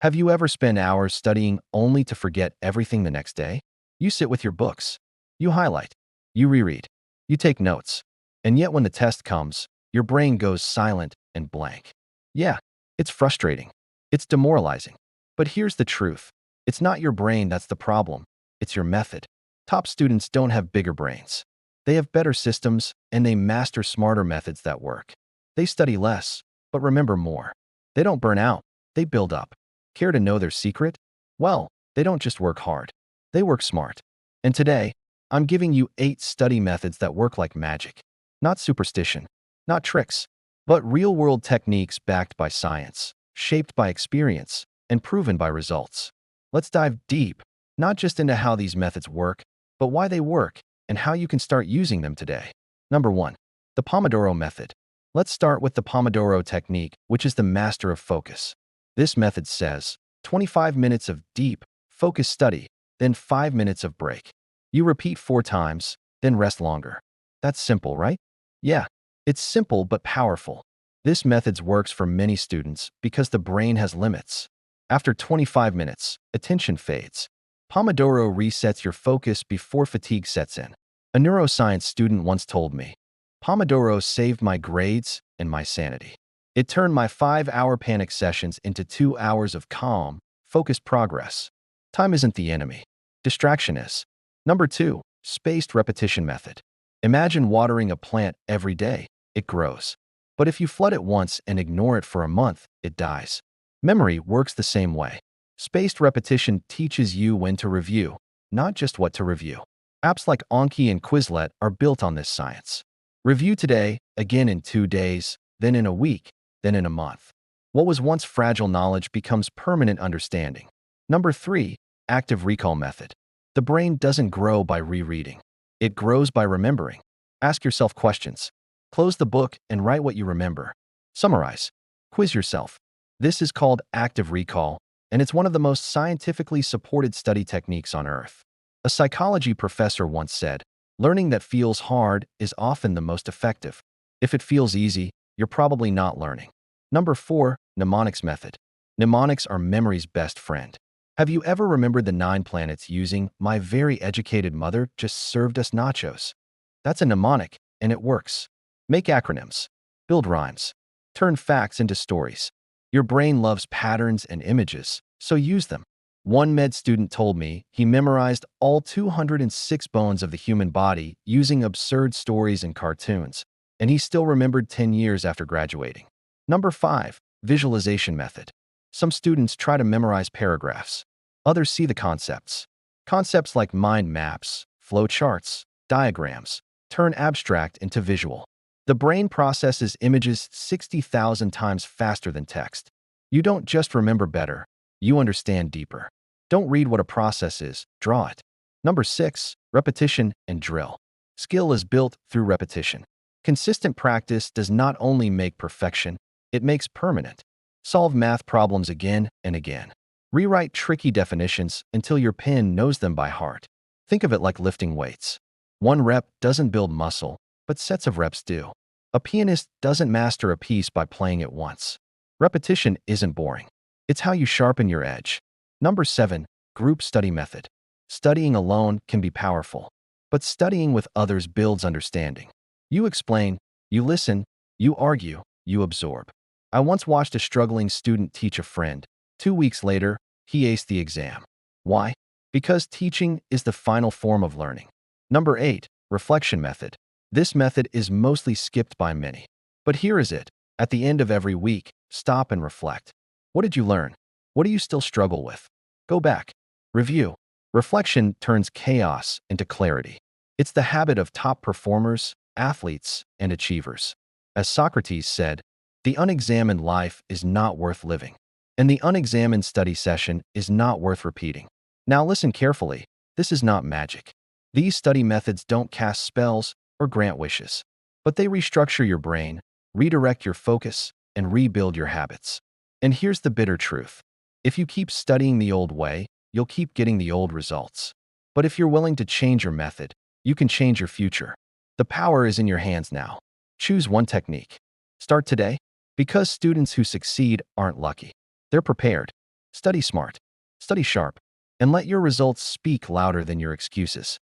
Have you ever spent hours studying only to forget everything the next day? You sit with your books. You highlight. You reread. You take notes. And yet when the test comes, your brain goes silent and blank. Yeah, it's frustrating. It's demoralizing. But here's the truth. It's not your brain that's the problem. It's your method. Top students don't have bigger brains. They have better systems, and they master smarter methods that work. They study less, but remember more. They don't burn out. They build up. Care to know their secret? Well, they don't just work hard. They work smart. And today, I'm giving you 8 study methods that work like magic. Not superstition, not tricks, but real-world techniques backed by science, shaped by experience, and proven by results. Let's dive deep, not just into how these methods work, but why they work and how you can start using them today. Number 1. The Pomodoro Method. Let's start with the Pomodoro Technique, which is the master of focus. This method says 25 minutes of deep, focused study, then 5 minutes of break. You repeat 4 times, then rest longer. That's simple, right? Yeah, it's simple but powerful. This method works for many students because the brain has limits. After 25 minutes, attention fades. Pomodoro resets your focus before fatigue sets in. A neuroscience student once told me, Pomodoro saved my grades and my sanity. It turned my 5-hour panic sessions into 2 hours of calm, focused progress. Time isn't the enemy. Distraction is. Number 2. Spaced repetition method. Imagine watering a plant every day. It grows. But if you flood it once and ignore it for a month, it dies. Memory works the same way. Spaced repetition teaches you when to review, not just what to review. Apps like Anki and Quizlet are built on this science. Review today, again in 2 days, then in a week, then in a month. What was once fragile knowledge becomes permanent understanding. Number 3. Active recall method. The brain doesn't grow by rereading. It grows by remembering. Ask yourself questions. Close the book and write what you remember. Summarize. Quiz yourself. This is called active recall, and it's one of the most scientifically supported study techniques on Earth. A psychology professor once said, learning that feels hard is often the most effective. If it feels easy, you're probably not learning. Number 4. Mnemonics method. Mnemonics are memory's best friend. Have you ever remembered the 9 planets using "My very educated mother just served us nachos"? That's a mnemonic, and it works. Make acronyms. Build rhymes. Turn facts into stories. Your brain loves patterns and images, so use them. One med student told me he memorized all 206 bones of the human body using absurd stories and cartoons, and he still remembered 10 years after graduating. Number 5. Visualization method. Some students try to memorize paragraphs. Others see the concepts. Concepts like mind maps, flow charts, diagrams, turn abstract into visual. The brain processes images 60,000 times faster than text. You don't just remember better, you understand deeper. Don't read what a process is, draw it. Number 6. Repetition and drill. Skill is built through repetition. Consistent practice does not only make perfection, it makes permanent. Solve math problems again and again. Rewrite tricky definitions until your pen knows them by heart. Think of it like lifting weights. 1 rep doesn't build muscle, but sets of reps do. A pianist doesn't master a piece by playing it once. Repetition isn't boring. It's how you sharpen your edge. Number 7. Group study method. Studying alone can be powerful, but studying with others builds understanding. You explain, you listen, you argue, you absorb. I once watched a struggling student teach a friend. 2 weeks later, he aced the exam. Why? Because teaching is the final form of learning. Number 8. Reflection method. This method is mostly skipped by many. But here is it. At the end of every week, stop and reflect. What did you learn? What do you still struggle with? Go back. Review. Reflection turns chaos into clarity. It's the habit of top performers, athletes, and achievers. As Socrates said, the unexamined life is not worth living, and the unexamined study session is not worth repeating. Now listen carefully. This is not magic. These study methods don't cast spells or grant wishes, but they restructure your brain, redirect your focus, and rebuild your habits. And here's the bitter truth. If you keep studying the old way, you'll keep getting the old results. But if you're willing to change your method, you can change your future. The power is in your hands now. Choose one technique. Start today, because students who succeed aren't lucky. They're prepared. Study smart, study sharp, and let your results speak louder than your excuses.